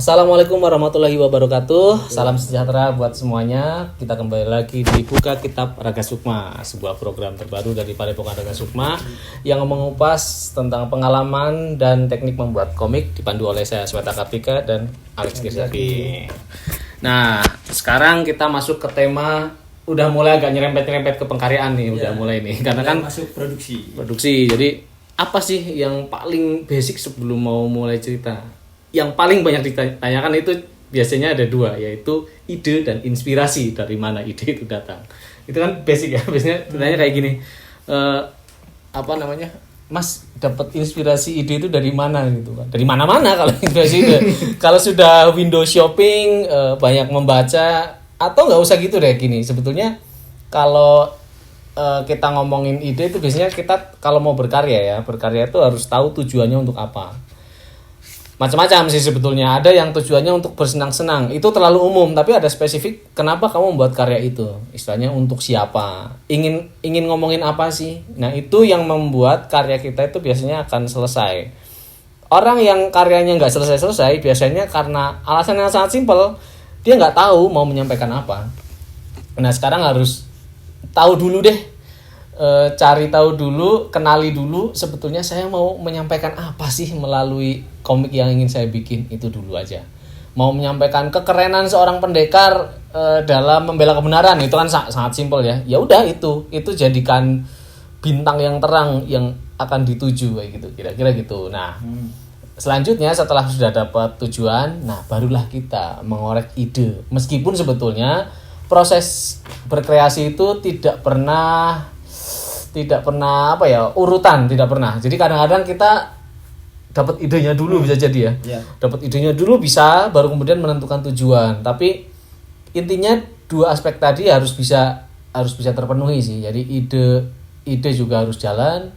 Assalamualaikum warahmatullahi wabarakatuh. Salam sejahtera buat semuanya. Kita kembali lagi di Buka Kitab Raga Sukma, sebuah program terbaru dari Padepokan Raga Sukma yang mengupas tentang pengalaman dan teknik membuat komik, dipandu oleh saya Sweta Kartika dan Alex Gisaki. Nah, sekarang kita masuk ke tema, udah mulai agak nyerempet-nyerempet ke pengkaryaan nih, udah mulai nih. Karena kan masuk produksi. Jadi apa sih yang paling basic sebelum mau mulai cerita? Yang paling banyak ditanyakan itu biasanya ada dua, yaitu ide dan inspirasi. Dari mana ide itu datang? Itu kan basic ya. Biasanya ditanya kayak gini, Mas dapat inspirasi ide itu dari mana gitu kan? Dari mana-mana kalau inspirasi ide. Kalau sudah window shopping, banyak membaca, atau nggak usah gitu deh gini. Sebetulnya kalau kita ngomongin ide itu biasanya kita kalau mau berkarya itu harus tahu tujuannya untuk apa. Macam-macam sih sebetulnya. Ada yang tujuannya untuk bersenang-senang, itu terlalu umum. Tapi ada spesifik, kenapa kamu membuat karya itu? Istilahnya untuk siapa? Ingin ngomongin apa sih? Nah, itu yang membuat karya kita itu biasanya akan selesai. Orang yang karyanya nggak selesai-selesai biasanya karena alasan yang sangat simpel, dia nggak tahu mau menyampaikan apa. Nah, sekarang harus tahu dulu deh. Cari tahu dulu, kenali dulu sebetulnya saya mau menyampaikan apa sih melalui komik yang ingin saya bikin. Itu dulu aja. Mau menyampaikan kekerenan seorang pendekar dalam membela kebenaran, itu kan sangat simpel ya. Ya udah, itu jadikan bintang yang terang yang akan dituju kayak gitu, kira-kira gitu. Nah, selanjutnya setelah sudah dapat tujuan, nah barulah kita mengorek ide. Meskipun sebetulnya proses berkreasi itu tidak pernah urutan, tidak pernah. Jadi kadang-kadang kita dapat idenya dulu bisa jadi ya. Dapat idenya dulu bisa, baru kemudian menentukan tujuan. Tapi intinya dua aspek tadi harus bisa terpenuhi sih. Jadi ide juga harus jalan.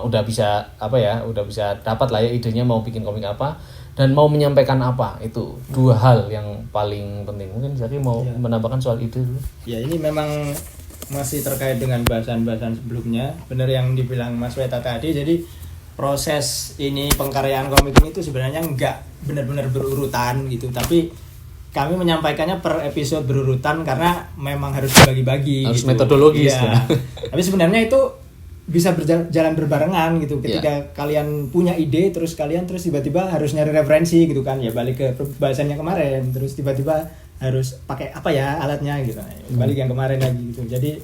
Udah bisa dapat lah ya idenya mau bikin komik apa dan mau menyampaikan apa. Itu dua hal yang paling penting. Mungkin Zaki mau menambahkan soal ide dulu. Ya, ini memang masih terkait dengan bahasan-bahasan sebelumnya. Benar yang dibilang Mas Weta tadi. Jadi proses ini pengkaryaan komik ini itu sebenarnya nggak benar-benar berurutan gitu. Tapi kami menyampaikannya per episode berurutan karena memang harus dibagi-bagi. Harus gitu. metodologis ya. Tapi sebenarnya itu bisa berjalan berbarengan gitu. Ketika kalian punya ide, terus tiba-tiba harus nyari referensi gitu kan. Ya balik ke bahasannya kemarin. Terus tiba-tiba harus pakai apa ya alatnya gitu. Balik yang kemarin lagi gitu. Jadi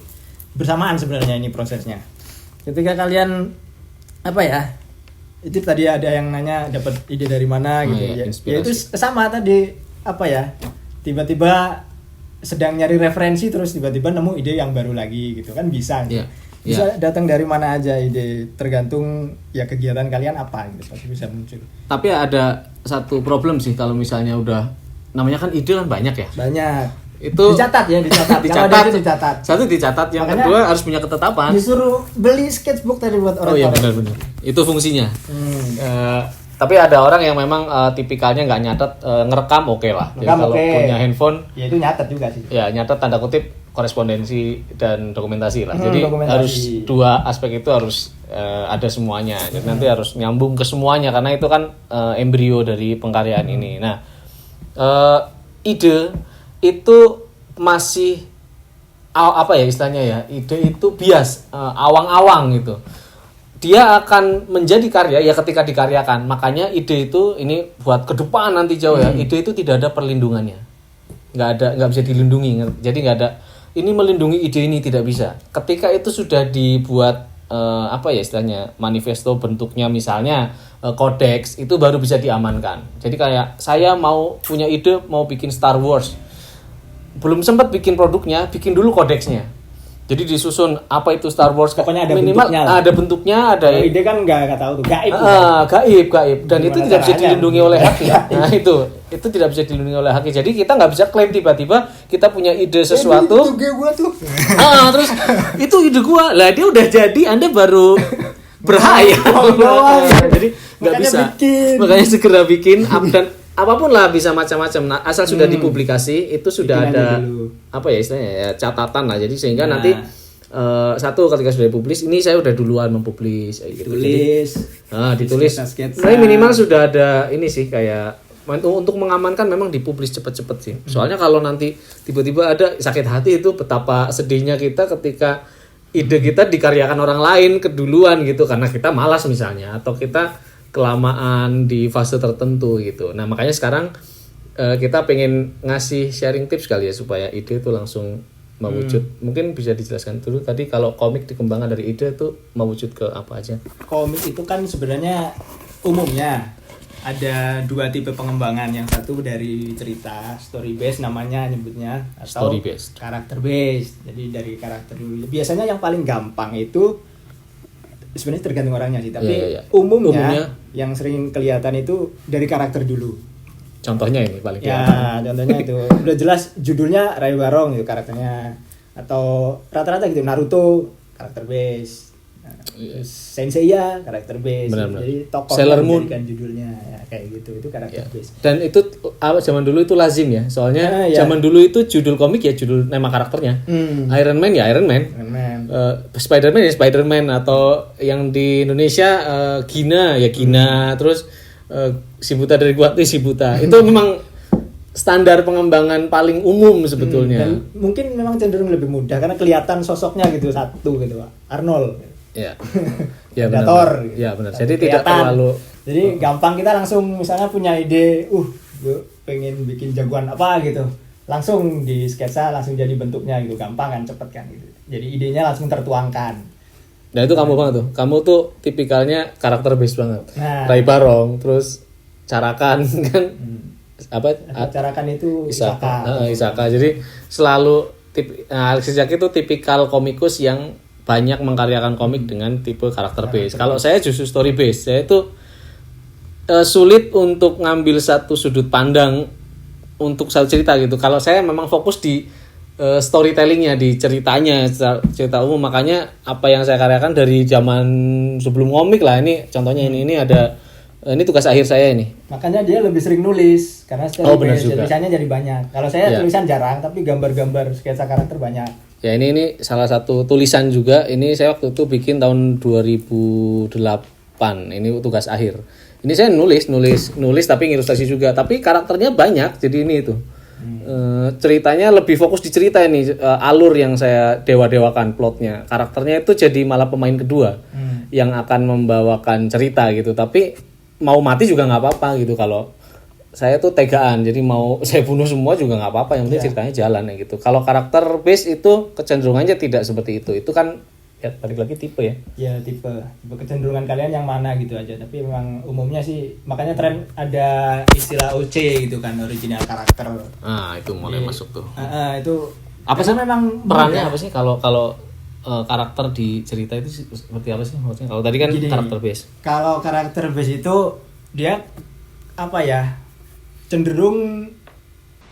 bersamaan sebenarnya ini prosesnya. Ketika kalian itu tadi ada yang nanya dapat ide dari mana gitu. Ya itu sama tadi tiba-tiba sedang nyari referensi terus tiba-tiba nemu ide yang baru lagi gitu kan, bisa gitu. Bisa datang dari mana aja ide, tergantung ya kegiatan kalian apa gitu, pasti bisa muncul. Tapi ada satu problem sih kalau misalnya udah, namanya kan ide kan banyak ya. Banyak. Itu dicatat. Satu dicatat, yang makanya kedua harus punya ketetapan. Disuruh beli sketchbook tadi buat orang. Oh iya, benar. Itu fungsinya. Tapi ada orang yang memang tipikalnya nggak nyatet, ngerekam oke lah. Jadi kalau punya handphone, ya itu nyatet juga sih. Ya nyatet tanda kutip korespondensi dan dokumentasi lah. Jadi harus dua aspek itu harus ada semuanya. Jadi nanti harus nyambung ke semuanya karena itu kan embrio dari pengkaryaan ini. Nah, ide itu masih istilahnya ya, ide itu bias, awang-awang gitu. Dia akan menjadi karya ya ketika dikaryakan. Makanya ide itu ini buat ke depan nanti jauh ya. Ide itu tidak ada perlindungannya, nggak bisa dilindungi. Jadi nggak ada ini melindungi ide ini, tidak bisa. Ketika itu sudah dibuat istilahnya manifesto bentuknya, misalnya kodeks, itu baru bisa diamankan. Jadi kayak saya mau punya ide mau bikin Star Wars, belum sempat bikin produknya, bikin dulu kodeksnya. Jadi disusun apa itu Star Wars, pokoknya ada minimal bentuknya. Ada bentuknya, ada ide kan nggak tahu tuh, gaib. Gaib dan itu tidak bisa dilindungi oleh haki. Nah itu tidak bisa dilindungi oleh haki. Jadi kita nggak bisa klaim tiba-tiba kita punya ide sesuatu. Itu gua tuh. Terus itu ide gua. Lah dia udah jadi, Anda baru berhayal. Jadi nggak bisa. Makanya segera bikin dan apapun lah, bisa macam-macam. Nah, asal sudah dipublikasi itu sudah bikin ada istilahnya ya, catatan lah. Jadi sehingga nanti satu ketika sudah dipublis, ini saya udah duluan mempublis gitu. Ditulis. Nah, ditulis. Saya minimal sudah ada ini sih kayak untuk mengamankan memang dipublish cepet-cepet sih. Soalnya kalau nanti tiba-tiba ada sakit hati, itu betapa sedihnya kita ketika ide kita dikaryakan orang lain keduluan gitu, karena kita malas misalnya, atau kita kelamaan di fase tertentu gitu. Nah makanya sekarang kita pengen ngasih sharing tips kali ya supaya ide itu langsung mewujud. Mungkin bisa dijelaskan dulu tadi kalau komik dikembangkan dari ide itu mewujud ke apa aja? Komik itu kan sebenarnya umumnya ada 2 tipe pengembangan. Yang satu dari cerita story based namanya nyebutnya, atau Story based. karakter based. Jadi dari karakter dulu. Biasanya yang paling gampang itu sebenarnya tergantung orangnya sih, tapi Iya. umumnya yang sering kelihatan itu dari karakter dulu. Contohnya ini paling Ya, contohnya itu udah jelas judulnya Ray Barong gitu karakternya, atau rata-rata gitu Naruto karakter base, Senseiya karakter base. Benar-benar. Jadi tokoh Sailor Moon kan judulnya ya, kayak gitu, itu karakter base. Dan itu zaman dulu itu lazim ya, soalnya Ya. zaman dulu itu judul komik ya judul nama karakternya. Iron Man ya Iron Man, Spider-Man ya Spider-Man, atau yang di Indonesia Gina ya Gina, terus Shibuta dari Guati Shibuta. Itu memang standar pengembangan paling umum sebetulnya. Dan mungkin memang cenderung lebih mudah karena kelihatan sosoknya gitu satu gitu Pak. Arnold. Ya. Ya Predator. benar. Ya benar. Tapi Jadi tidak kelihatan. terlalu. Jadi gampang kita langsung misalnya punya ide, gue pengen bikin jagoan apa gitu. Langsung di sketsa langsung jadi bentuknya gitu, gampang kan, cepet kan gitu. Jadi idenya langsung tertuangkan. Nah itu kamu banget tuh. Kamu tuh tipikalnya karakter base banget. Nah. Ray Barong, terus Carakan kan apa? Acarakan itu Isaka. Isaka. Jadi selalu Alexis Zaki itu tipikal komikus yang banyak mengkaryakan komik dengan tipe karakter base. Kalau saya justru story base. Saya itu sulit untuk ngambil satu sudut pandang untuk satu cerita gitu. Kalau saya memang fokus di storytellingnya, di ceritanya, cerita umum. Makanya apa yang saya karyakan dari zaman sebelum komik lah, ini contohnya ini ada ini tugas akhir saya ini. Makanya dia lebih sering nulis karena benar juga. tulisannya jadi banyak. Kalau saya tulisan jarang, tapi gambar-gambar sketsa karakter banyak. Ya ini salah satu tulisan juga. Ini saya waktu itu bikin tahun 2008. Ini tugas akhir. Ini saya nulis tapi ilustrasi juga. Tapi karakternya banyak. Jadi ini itu. Ceritanya lebih fokus di cerita ini, alur yang saya dewa-dewakan plotnya. Karakternya itu jadi malah pemain kedua yang akan membawakan cerita gitu. Tapi mau mati juga nggak apa-apa gitu. Kalau saya tuh tegaan, jadi mau saya bunuh semua juga nggak apa-apa. Yang penting ceritanya jalan ya gitu. Kalau karakter base itu kecenderungannya tidak seperti itu. Itu kan ya balik lagi tipe ya. Ya tipe kecenderungan kalian yang mana gitu aja. Tapi memang umumnya sih makanya tren ada istilah OC gitu kan, original karakter. Itu mulai masuk tuh. Itu Apa sih memang perannya apa sih kalau karakter di cerita itu seperti apa sih maksudnya? Kalau tadi kan Gini, karakter base. Kalau karakter base itu dia apa ya? Cenderung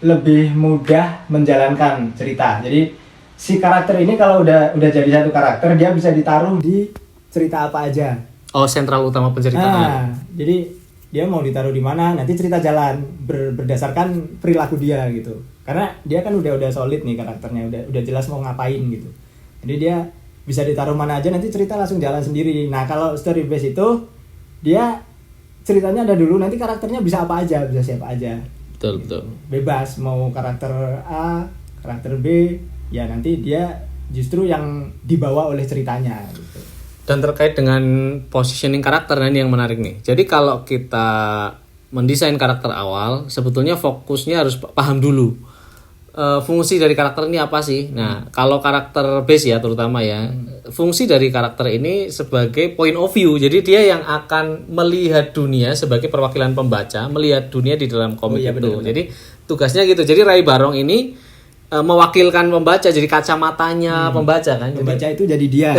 lebih mudah menjalankan cerita. Jadi si karakter ini kalau udah jadi satu karakter, dia bisa ditaruh di cerita apa aja. Oh, sentral utama penceritaan. Jadi dia mau ditaruh di mana, nanti cerita jalan berdasarkan perilaku dia gitu. Karena dia kan udah solid nih karakternya, udah jelas mau ngapain gitu. Jadi dia bisa ditaruh mana aja, nanti cerita langsung jalan sendiri. Nah, kalau story base itu dia ceritanya ada dulu, nanti karakternya bisa apa aja, bisa siapa aja. Betul. Bebas mau karakter A, karakter B, ya nanti dia justru yang dibawa oleh ceritanya gitu. Dan terkait dengan positioning karakter, ini yang menarik nih. Jadi kalau kita mendesain karakter awal, sebetulnya fokusnya harus paham dulu fungsi dari karakter ini apa sih. Nah, kalau karakter base ya terutama ya, fungsi dari karakter ini sebagai point of view. Jadi dia yang akan melihat dunia sebagai perwakilan pembaca, melihat dunia di dalam komik itu. Benar-benar. Jadi tugasnya gitu. Jadi Ray Barong ini mewakilkan pembaca, jadi kacamatanya pembaca kan. Pembaca itu jadi dia.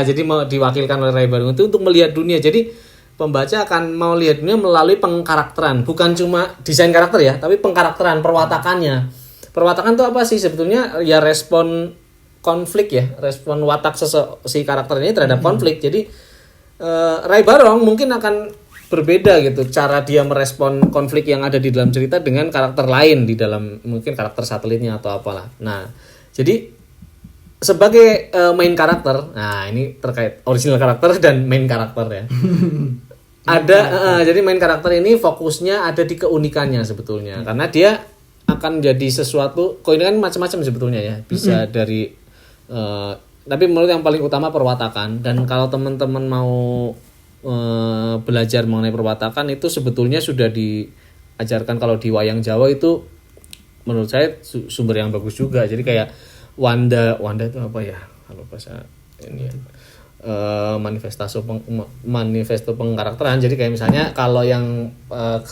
Jadi mau diwakilkan oleh Ray Barong itu untuk melihat dunia. Jadi pembaca akan mau lihat dunia melalui pengkarakteran, bukan cuma desain karakter ya, tapi pengkarakteran, perwatakannya. Perwatakan itu apa sih sebetulnya? Ya respon konflik ya, respon watak si karakter ini terhadap konflik. Jadi Ray Barong mungkin akan berbeda gitu cara dia merespon konflik yang ada di dalam cerita dengan karakter lain di dalam mungkin karakter satelitnya atau apalah. Nah, jadi sebagai main karakter, nah ini terkait original karakter dan main karakter ya. Jadi main karakter ini fokusnya ada di keunikannya sebetulnya, karena dia akan jadi sesuatu. Kok ini kan macam-macam sebetulnya ya, bisa dari tapi menurut yang paling utama perwatakan. Dan kalau teman-teman mau belajar mengenai perwatakan itu sebetulnya sudah diajarkan kalau di wayang Jawa itu menurut saya sumber yang bagus juga. Jadi kayak Wanda itu apa ya kalau bahasa ini ya, manifesto pengkarakteran. Jadi kayak misalnya kalau yang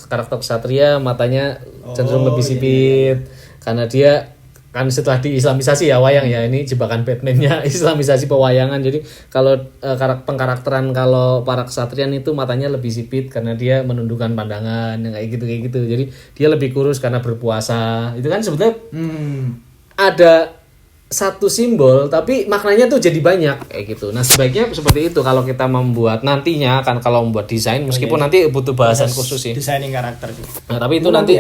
karakter ksatria matanya cenderung lebih sipit karena dia kan setelah diislamisasi ya wayang ya, ini jebakan Batman-nya islamisasi pewayangan. Jadi kalau pengkarakteran kalau para kesatrian itu matanya lebih sipit karena dia menundukkan pandangan yang kayak gitu. Jadi dia lebih kurus karena berpuasa. Itu kan sebetulnya ada satu simbol tapi maknanya tuh jadi banyak kayak gitu. Nah sebaiknya seperti itu kalau kita membuat nantinya kan, kalau membuat desain meskipun nanti butuh bahasan khusus sih designing karakter sih. Nah tapi itu nanti.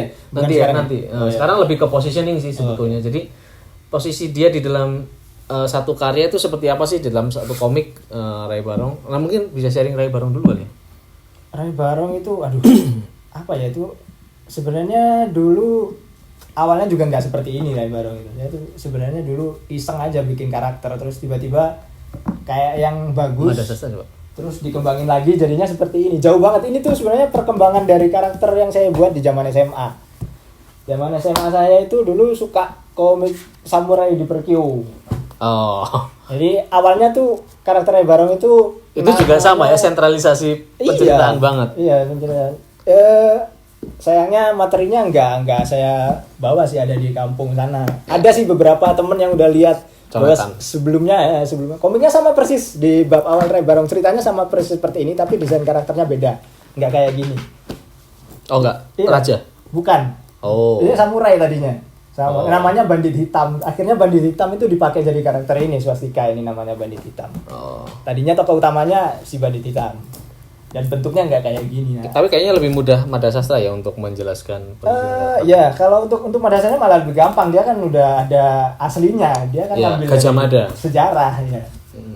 Sekarang lebih ke positioning sih sebetulnya. Jadi posisi dia di dalam satu karya itu seperti apa sih di dalam satu komik Ray Barong. Nah mungkin bisa sharing Ray Barong dulu kali ya. Ray Barong itu apa ya, itu sebenarnya dulu awalnya juga nggak seperti ini Ray Barong itu. Dia tuh sebenarnya dulu iseng aja bikin karakter, terus tiba-tiba kayak yang bagus. Terus dikembangin lagi jadinya seperti ini. Jauh banget ini tuh sebenarnya perkembangan dari karakter yang saya buat di zaman SMA. Zaman SMA saya itu dulu suka komik samurai di Perkyo. Jadi awalnya tuh karakter Ray Barong itu juga sama ya, sentralisasi penceritaan banget. Iya, penceritaan. Sayangnya materinya enggak saya bawa sih, ada di kampung sana. Ada sih beberapa temen yang udah lihat sebelumnya komiknya sama persis di bab awal Ray Barong, ceritanya sama persis seperti ini tapi desain karakternya beda, enggak kayak gini. Raja? Bukan. Ini samurai tadinya. Namanya Bandit Hitam. Akhirnya Bandit Hitam itu dipakai jadi karakter ini, swastika ini namanya Bandit Hitam. Tadinya tokoh utamanya si Bandit Hitam. Dan bentuknya nggak kayak gini ya. Tapi kayaknya lebih mudah Madasastra ya untuk menjelaskan. Ya kalau untuk Madasastra malah lebih gampang, dia kan udah ada aslinya, dia kan ambil Gajah Mada sejarah ya.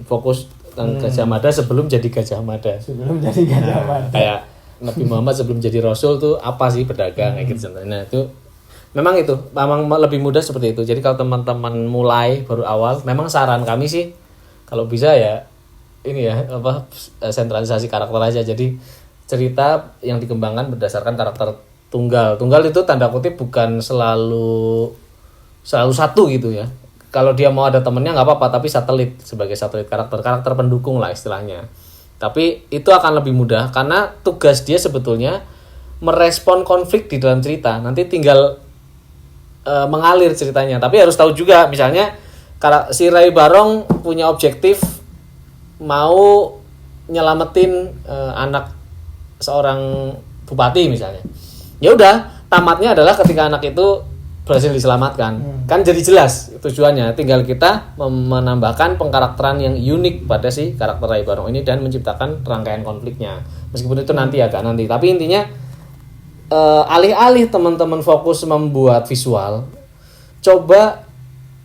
Fokus tentang Gajah Mada sebelum jadi Gajah Mada. Kayak Nabi Muhammad sebelum jadi Rasul tuh apa sih, pedagang kayak gitu. Nah itu memang lebih mudah seperti itu. Jadi kalau teman-teman mulai baru awal, memang saran kami sih kalau bisa ya ini ya sentralisasi karakter aja. Jadi cerita yang dikembangkan berdasarkan karakter tunggal itu tanda kutip bukan selalu satu gitu ya. Kalau dia mau ada temennya nggak apa-apa, tapi sebagai satelit karakter pendukung lah istilahnya. Tapi itu akan lebih mudah karena tugas dia sebetulnya merespon konflik di dalam cerita. Nanti tinggal mengalir ceritanya. Tapi harus tahu juga misalnya si Ray Barong punya objektif mau nyelamatin anak seorang bupati misalnya. Ya udah, tamatnya adalah ketika anak itu berhasil diselamatkan. Kan jadi jelas tujuannya. Tinggal kita menambahkan pengkarakteran yang unik pada si karakter Ray Barong ini dan menciptakan rangkaian konfliknya. Meskipun itu nanti. Tapi intinya alih-alih teman-teman fokus membuat visual, coba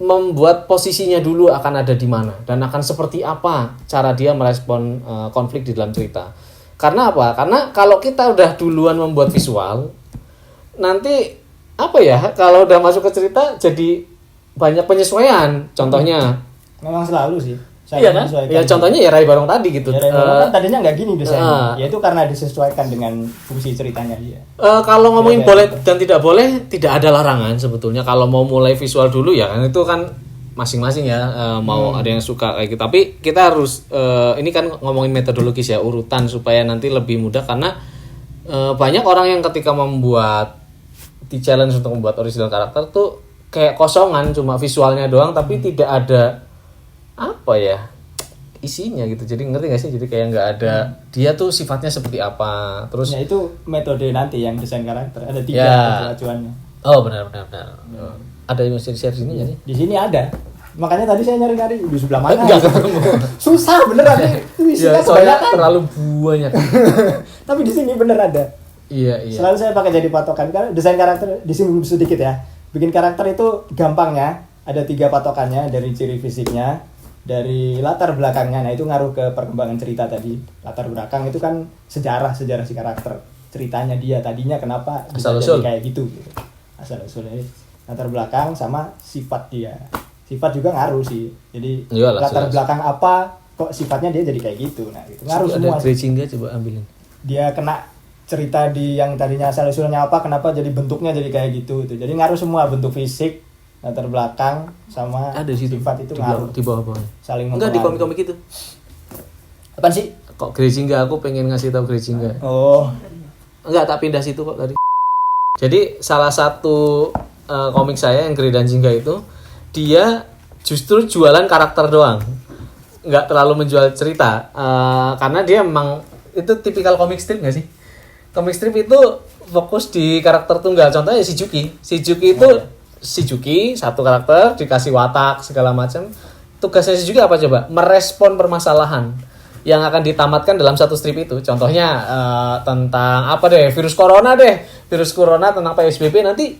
membuat posisinya dulu akan ada di mana dan akan seperti apa cara dia merespon konflik di dalam cerita. Karena apa? Karena kalau kita udah duluan membuat visual, nanti kalau udah masuk ke cerita jadi banyak penyesuaian. Contohnya memang selalu sih. Iya kan? Ya contohnya ya Ray Barong tadi gitu. Ya, Ray Barong kan tadinya nggak gini desainnya. Ya itu karena disesuaikan dengan fungsi ceritanya dia. Kalau ngomongin boleh dan tidak boleh, tidak ada larangan sebetulnya. Kalau mau mulai visual dulu ya kan itu kan masing-masing ya. Mau ada yang suka kayak gitu. Tapi kita harus ini kan ngomongin metodologis ya, urutan supaya nanti lebih mudah karena banyak orang yang ketika membuat di challenge untuk membuat original karakter tuh kayak kosongan, cuma visualnya doang tapi tidak ada isinya gitu. Jadi ngerti gak sih? Jadi kayak nggak ada dia tuh sifatnya seperti apa. Terus ya itu metode nanti yang desain karakter ada 3 acuannya. Benar. Ada yang mesti share sini nggak sih? Di sini ada. Makanya tadi saya nyari di sebelah mana. Susah beneran nih. Isinya kebanyakan. Terlalu banyak. Tapi di sini bener ada. Iya. Selalu saya pakai jadi patokan karena desain karakter di sini sedikit ya. Bikin karakter itu gampangnya ada 3 patokannya, dari ciri fisiknya, dari latar belakangnya. Nah itu ngaruh ke perkembangan cerita tadi. Latar belakang itu kan sejarah si karakter, ceritanya dia tadinya kenapa bisa jadi kayak gitu. Asal usulnya latar belakang sama sifat dia. Sifat juga ngaruh sih. Jadi Iyalah, latar belakang apa kok sifatnya dia jadi kayak gitu. Nah itu ngaruh semua. Ada Grijinga coba ambilin. Dia kena cerita di yang tadinya asal usulnya apa, kenapa jadi bentuknya jadi kayak gitu. Jadi ngaruh semua, bentuk fisik, latar belakang sama ada situ, sifat itu ngaruh di bawah saling enggak di komik-komik itu. Apaan sih? Kok Grijinga, aku pengen ngasih tahu Grijinga. Oh enggak, tak pindah situ kok tadi. Jadi salah satu komik saya yang Grijinga itu dia justru jualan karakter doang, nggak terlalu menjual cerita, karena dia memang itu tipikal komik strip nggak sih? Komik strip itu fokus di karakter tunggal. Contohnya Shizuki itu Shizuki satu karakter dikasih watak segala macam. Tugasnya Shizuki apa coba? Merespon permasalahan yang akan ditamatkan dalam satu strip itu. Contohnya tentang apa deh? Virus corona tentang PSBB, nanti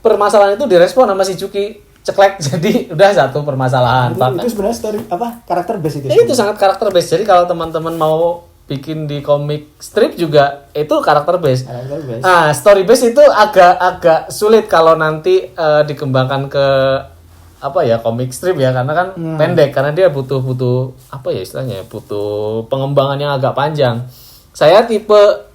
permasalahan itu direspon sama Shizuki. Ceklek, jadi udah satu permasalahan. Itu sebenarnya story apa? Karakter base itu. Itu sangat karakter base. Jadi kalau teman-teman mau bikin di komik strip juga itu karakter base. Nah, story base itu agak sulit kalau nanti dikembangkan ke apa ya, komik strip ya, karena kan pendek, karena dia butuh apa ya istilahnya, butuh pengembangan yang agak panjang. Saya tipe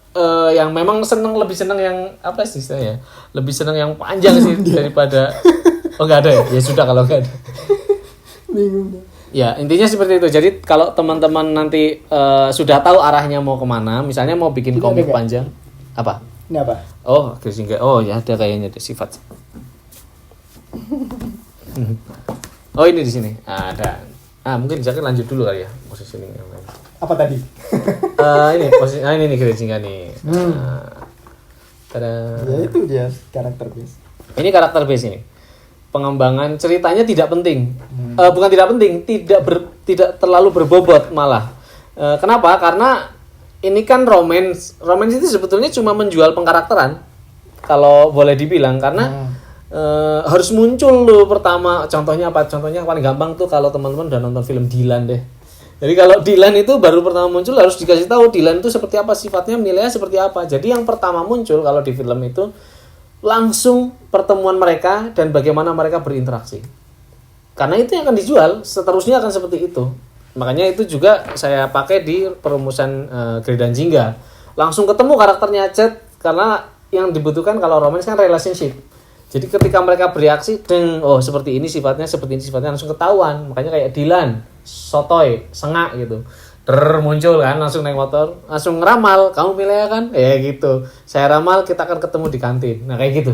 yang memang lebih seneng yang apa sih istilahnya? Lebih seneng yang panjang sih daripada oh enggak ada ya? Ya sudah kalau enggak ada. Bingung deh. Ya, intinya seperti itu. Jadi kalau teman-teman nanti sudah tahu arahnya mau kemana, misalnya mau bikin komik panjang. Apa? Ini apa? Oh, Grijinga. Oh, ya ada kayaknya ada sifat. Oh, ini di sini. Ada. Mungkin Jaki lanjut dulu kali ya positioning yang lain. Apa tadi? Ini posisi ini Grijinga nih. Tada. Ya itu dia karakter base. Ini karakter base ini. Pengembangan ceritanya tidak penting. Bukan tidak penting, tidak terlalu berbobot malah. Kenapa? Karena ini kan romance. Romance itu sebetulnya cuma menjual pengkarakteran. Kalau boleh dibilang, karena harus muncul dulu pertama. Contohnya apa? Contohnya paling gampang tuh kalau teman-teman udah nonton film Dylan deh. Jadi kalau Dylan itu baru pertama muncul harus dikasih tahu Dylan itu seperti apa, sifatnya, nilainya seperti apa. Jadi yang pertama muncul kalau di film itu langsung pertemuan mereka dan bagaimana mereka berinteraksi. Karena itu yang akan dijual, seterusnya akan seperti itu. Makanya itu juga saya pakai di perumusan Grijinga. Langsung ketemu karakternya chat, karena yang dibutuhkan kalau romance kan relationship. Jadi ketika mereka bereaksi, seperti ini sifatnya, langsung ketahuan. Makanya kayak Dylan, sotoy, sengak gitu. Muncul kan, langsung naik motor, langsung ngeramal, kamu pilih ya kan? Ya gitu. Saya ramal kita akan ketemu di kantin. Nah kayak gitu.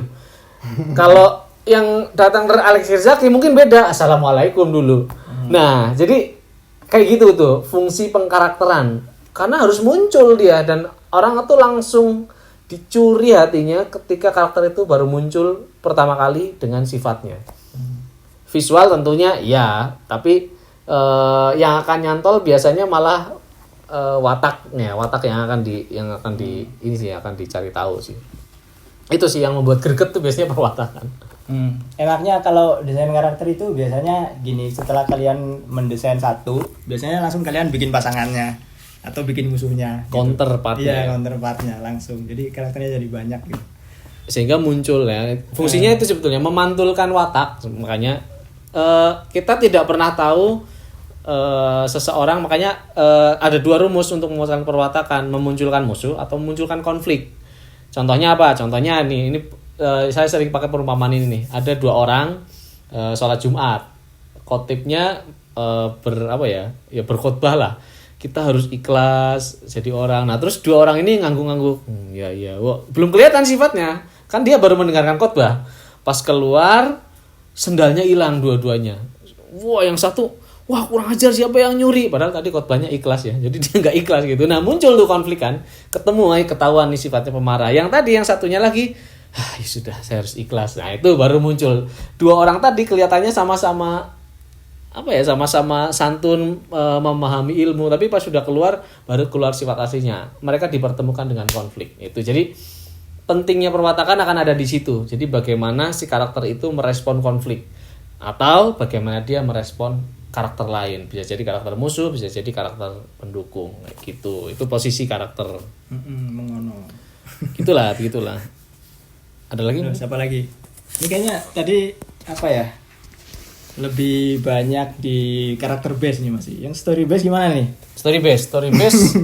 Kalau yang datang dari Alex Rizaki mungkin beda, assalamualaikum dulu. Nah jadi kayak gitu tuh fungsi pengkarakteran. Karena harus muncul dia, dan orang itu langsung dicuri hatinya ketika karakter itu baru muncul pertama kali dengan sifatnya. Visual tentunya ya, tapi yang akan nyantol biasanya malah watak yang akan dicari tahu sih. Itu sih yang membuat greget tuh biasanya perwatakan. Enaknya kalau desain karakter itu biasanya gini, setelah kalian mendesain satu, biasanya langsung kalian bikin pasangannya atau bikin musuhnya. Counterpartnya. Iya, counterpartnya langsung. Jadi karakternya jadi banyak gitu. Sehingga muncul ya. Fungsinya itu sebetulnya memantulkan watak. Makanya kita tidak pernah tahu seseorang, makanya ada dua rumus untuk memutuskan perwatakan, memunculkan musuh atau memunculkan konflik. Contohnya apa? Contohnya ini saya sering pakai perumpamaan ini nih. Ada dua orang sholat Jumat, khotibnya berkhotbah lah. Kita harus ikhlas jadi orang. Nah terus dua orang ini ngangguk-ngangguk. Belum kelihatan sifatnya, kan dia baru mendengarkan khotbah. Pas keluar sendalnya hilang dua-duanya. Yang satu, kurang ajar, siapa yang nyuri? Padahal tadi khotbahnya ikhlas ya. Jadi dia nggak ikhlas gitu. Nah muncul tuh konflik kan. Ketemu ketahuan nih sifatnya pemarah. Yang tadi yang satunya lagi, ya sudah saya harus ikhlas. Nah itu baru muncul. Dua orang tadi kelihatannya sama-sama santun, memahami ilmu, tapi pas sudah keluar baru keluar sifat aslinya. Mereka dipertemukan dengan konflik. Itu jadi pentingnya perwatakan akan ada di situ. Jadi bagaimana si karakter itu merespon konflik atau bagaimana dia merespon karakter lain, bisa jadi karakter musuh, bisa jadi karakter pendukung kayak gitu. Itu posisi karakter. Mengono. Gitulah. Ada lagi? Terus apa lagi? Ini kayaknya tadi apa ya? Lebih banyak di karakter base nih masih. Yang story base gimana nih? Story base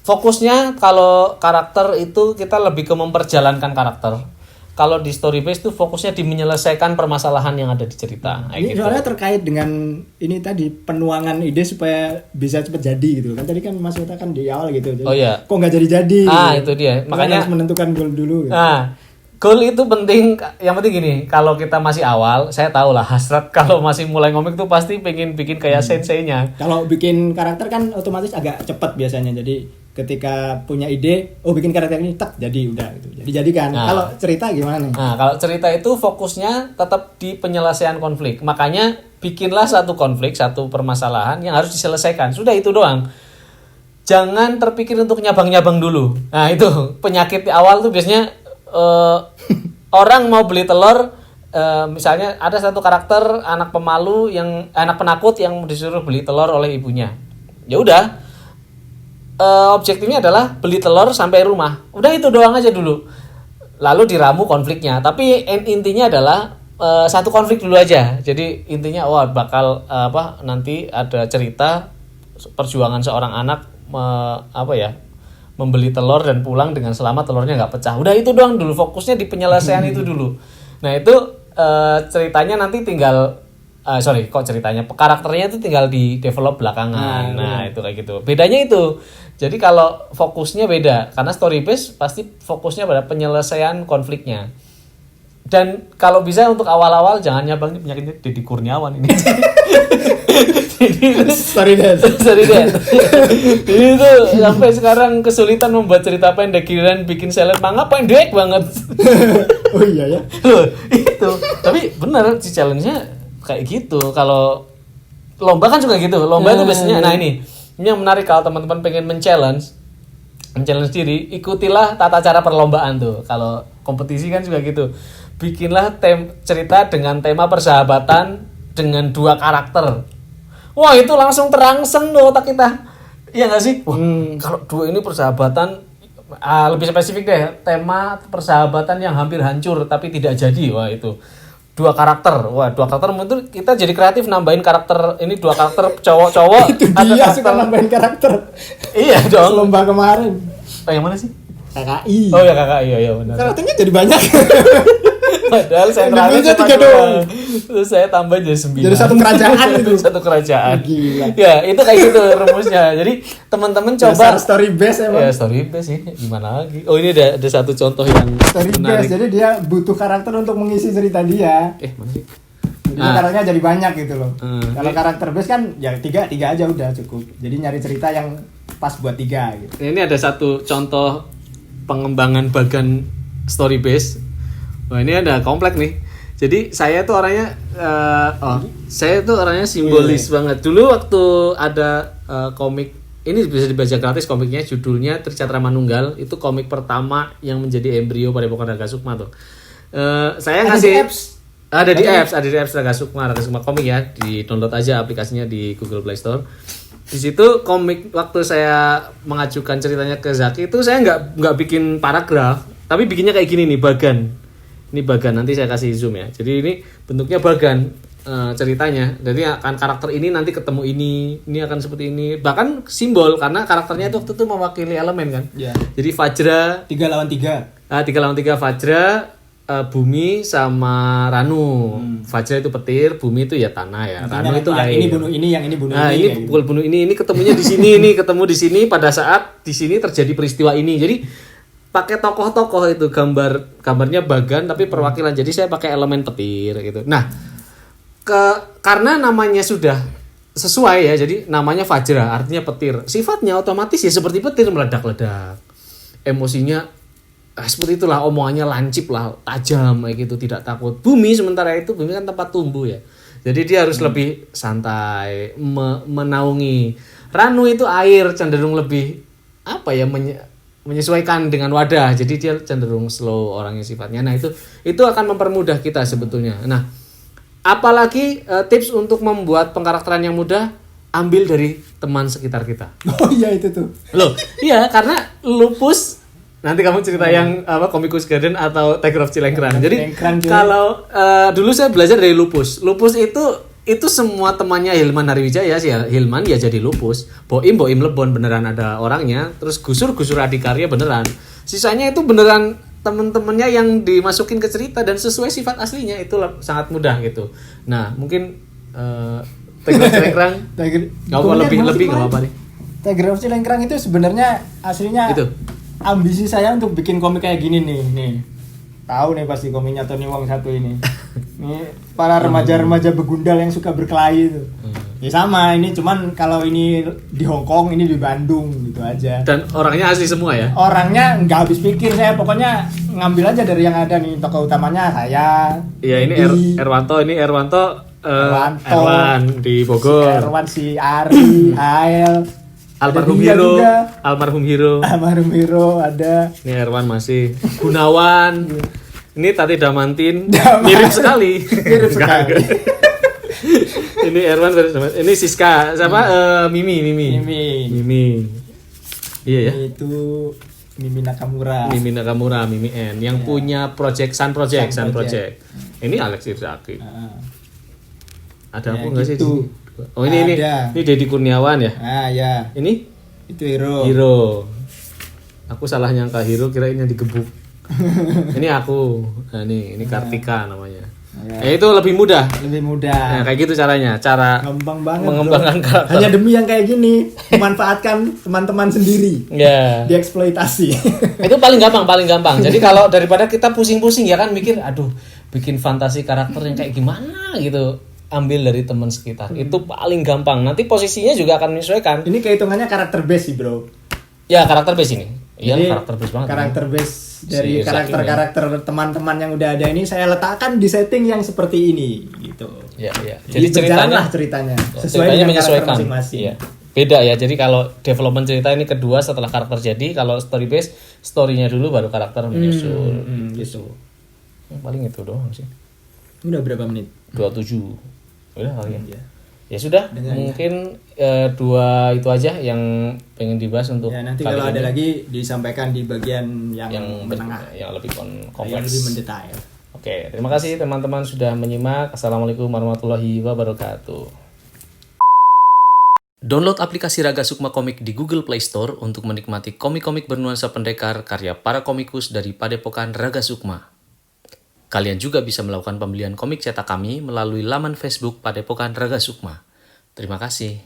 fokusnya kalau karakter itu kita lebih ke memperjalankan karakter. Kalau di story base itu fokusnya di menyelesaikan permasalahan yang ada di cerita. Ini gitu. soalnya terkait dengan ini tadi penuangan ide supaya bisa cepat jadi gitu kan. Tadi kan Mas Wita kan di awal gitu. Jadi, kok nggak jadi-jadi? Itu dia. Makanya harus menentukan goal dulu. Gitu. Goal itu penting. Yang penting gini, kalau kita masih awal, saya tahu lah hasrat kalau masih mulai ngomik tuh pasti pengen bikin kayak senseinya. Kalau bikin karakter kan otomatis agak cepat biasanya. Jadi ketika punya ide, bikin karakter ini tak jadi udah gitu. Jadi kan. Kalau cerita gimana nih? Kalau cerita itu fokusnya tetap di penyelesaian konflik. Makanya bikinlah satu konflik, satu permasalahan yang harus diselesaikan. Sudah itu doang. Jangan terpikir untuk nyabang-nyabang dulu. Nah, itu penyakit di awal tuh biasanya orang mau beli telur, misalnya ada satu karakter anak penakut yang disuruh beli telur oleh ibunya. Ya udah. Objektifnya adalah beli telur sampai rumah. Udah itu doang aja dulu. Lalu diramu konfliknya. Tapi intinya adalah satu konflik dulu aja. Jadi intinya bakal nanti ada cerita perjuangan seorang anak membeli telur dan pulang dengan selamat, telurnya nggak pecah. Udah itu doang dulu. Fokusnya di penyelesaian itu dulu. Nah itu ceritanya nanti tinggal karakternya itu tinggal di develop belakangan. Nah itu kayak gitu. Bedanya itu. Jadi kalau fokusnya beda, karena story base pasti fokusnya pada penyelesaian konfliknya. Dan kalau bisa untuk awal-awal jangan nyabang penyakitnya Deddy Kurniawan ini. Story dance. Ini tuh sampai sekarang kesulitan membuat cerita pendek, giliran bikin seller manga pendek banget. Oh iya ya. Loh, itu. Tapi benar si challenge-nya kayak gitu. Kalau lomba kan juga gitu. Lomba itu biasanya ini yang menarik kalau teman-teman pengen men-challenge diri, ikutilah tata cara perlombaan tuh. Kalau kompetisi kan juga gitu. Bikinlah cerita dengan tema persahabatan dengan 2 karakter. Wah, itu langsung terangsang tuh otak kita. Iya enggak sih? Wah, kalau 2 ini persahabatan lebih spesifik deh, tema persahabatan yang hampir hancur tapi tidak jadi. Wah, itu 2 karakter. Wah, 2 karakter itu kita jadi kreatif nambahin karakter. Ini 2 karakter cowok-cowok. Itu dia suka nambahin karakter. Iya dong. Lomba kemarin. Yang mana sih? KKI. Oh ya KKI, iya benar. Karakternya jadi banyak. Padahal saya terakhir 3 doang. Terus saya tambah jadi 9. Jadi satu kerajaan itu. Satu kerajaan. Gila. Ya, itu kayak gitu rumusnya. Jadi teman-teman coba dasar story base emang. Ya, story base sih. Gimana lagi? Oh, ini ada satu contoh yang story menarik. base. Jadi dia butuh karakter untuk mengisi cerita dia. Mana sih? Jadi karakternya jadi banyak gitu loh. Kalau karakter base kan ya 3 aja udah cukup. Jadi nyari cerita yang pas buat 3 gitu. Ini ada satu contoh pengembangan bagan story base. Wah, ini ada komplek nih. Jadi saya tuh orangnya simbolis banget. Dulu waktu ada komik ini bisa dibaca gratis, komiknya judulnya Tricatra Manunggal. Itu komik pertama yang menjadi embrio pada Padepokan Raga Sukma tuh. Saya ngasih ada di apps Raga Sukma komik ya. Di download aja aplikasinya di Google Play Store. Di situ komik waktu saya mengajukan ceritanya ke Zaki itu saya nggak bikin paragraf, tapi bikinnya kayak gini nih, bagan. Ini bagan, nanti saya kasih zoom ya. Jadi ini bentuknya bagan ceritanya. Jadi akan karakter ini nanti ketemu ini akan seperti ini. Bahkan simbol karena karakternya itu waktu itu mewakili elemen kan. Ya. Jadi Fajra 3 lawan 3. 3 lawan 3 Fajra, Bumi sama Ranu. Fajra itu petir, Bumi itu ya tanah ya. Ranu itu air. Ini bunuh ini, yang ini bunuh ini. Ini pukul bunuh ini ketemunya di sini, ini ketemu di sini pada saat di sini terjadi peristiwa ini. Jadi pakai tokoh-tokoh itu gambarnya bagan tapi perwakilan. Jadi saya pakai elemen petir gitu. Nah, karena namanya sudah sesuai ya. Jadi namanya Fajra artinya petir. Sifatnya otomatis ya seperti petir, meledak-ledak. Emosinya seperti itulah, omongannya lancip lah, tajam kayak gitu, tidak takut. Bumi sementara itu bumi kan tempat tumbuh ya. Jadi dia harus lebih santai, menaungi. Ranu itu air, cenderung lebih menyesuaikan dengan wadah, jadi dia cenderung slow orangnya sifatnya. Nah itu akan mempermudah kita sebetulnya. Nah Apalagi tips untuk membuat pengkarakteran yang mudah, ambil dari teman sekitar kita. Oh iya itu tuh. Loh, iya karena Lupus nanti kamu cerita yang apa Komikus Garden atau Tiger of Cilengkrang. Jadi Cilengkrang, kalau dulu saya belajar dari Lupus. Lupus itu semua temannya Hilman Hariwijaya sih ya. Hilman ya jadi Lupus. Boim Lebon beneran ada orangnya. Terus Gusur Adikarya beneran. Sisanya itu beneran temen-temennya yang dimasukin ke cerita dan sesuai sifat aslinya, itu sangat mudah gitu. Nah mungkin Tiger of Cilengkrang nggak apa lebih nggak apa-apa nih. Tiger of Cilengkrang itu sebenarnya aslinya Itu ambisi saya untuk bikin komik kayak gini nih. Tahu nih pasti komiknya Tony Wong satu ini. Ini para remaja-remaja begundal yang suka berkelahi itu. Ya sama, ini cuman kalau ini di Hong Kong, ini di Bandung gitu aja. dan orangnya asli semua ya. Orangnya nggak habis pikir, saya pokoknya ngambil aja dari yang ada nih. Tokoh utamanya saya. Iya ini Erwanto Erwanto Erwan di Bogor. Erwan si Ari, Hael, Almarhum ada dia Hero, juga. Almarhum Hero. Ada. Ini Erwan masih. Gunawan. Ini Tati Damantin. Mirip sekali. Mirip sekali. Ini Erwan, ini Siska. Siapa? Mimi. Iya ya. Itu Mimi Nakamura. Mimi N yang punya Sun Project. Ini Alex Irzaki. Ada Ya, aku nggak sih? gitu. Oh ini Deddy Kurniawan ya. Ah ya. Ini Itu Hero. Aku salah nyangka Hero, kirain yang digebuk. Ini aku. Nah, ini Kartika namanya. Ya itu lebih mudah. Nah, kayak gitu caranya. Cara Gampang banget. mengembangkan Bro. karakter. Hanya demi yang kayak gini, memanfaatkan teman-teman sendiri. Ya. Dieksploitasi. Itu paling gampang. Jadi kalau daripada kita pusing-pusing ya kan mikir, aduh, bikin fantasi karakter yang kayak gimana gitu, ambil dari teman sekitar. Itu paling gampang. Nanti posisinya juga akan menyesuaikan. Ini kehitungannya karakter base sih, Bro. Ya, karakter base ini. Iya, Jadi, karakter base banget. Karakter base dari Si Zaki karakter-karakter teman-teman yang udah ada ini saya letakkan di setting yang seperti ini gitu. Ya. Jadi ceritanya sesuai ceritanya dengan menyesuaikan. karakter masing-masing. Iya. Beda ya. Jadi kalau development cerita ini kedua setelah karakter jadi, kalau story base, story-nya dulu baru karakter menyusul. Gitu. Paling itu doang sih. Udah berapa menit? 27. Udah kali ya. Iya. Ya sudah, Dengan mungkin dua itu aja yang pengen dibahas untuk Ya nanti kali kalau ada ini. lagi disampaikan di bagian yang menengah, yang lebih yang kompleks. lebih mendetail. Oke, terima kasih teman-teman sudah menyimak. Assalamualaikum warahmatullahi wabarakatuh. Download aplikasi Raga Sukma Komik di Google Play Store untuk menikmati komik-komik bernuansa pendekar karya para komikus dari Padepokan Raga Sukma. Kalian juga bisa melakukan pembelian komik cetak kami melalui laman Facebook Padepokan Raga Sukma. Terima kasih.